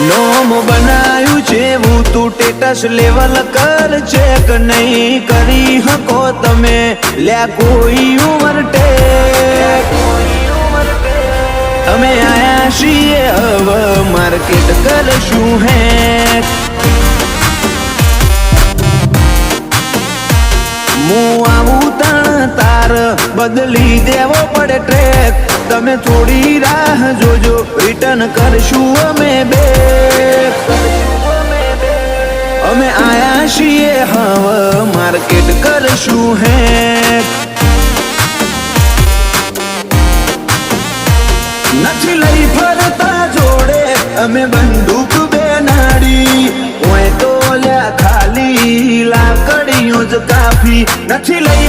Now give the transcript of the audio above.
નોમ બનાયું છે હું તું ટેટસ લેવલ કર ચેક નહીં કરી હકો તમે લ્યા કોઈ ઉમર ટેક અમે આયા છીએ હવે માર્કેટ કરશું હેક હું આવું તણ તાર બદલી દેવો પડે ટ્રેક તમે થોડી રાહ જોજો રિટર્ન કરશું અમે બેક અમે આયા છીએ હવે માર્કેટ કરશું હેક નથી લઈ ફરતા જોડે અમે બંદૂક બે નાડી હોય તો લ્યા ખાલી લાકડીઓ જ કાફી નથી લઈ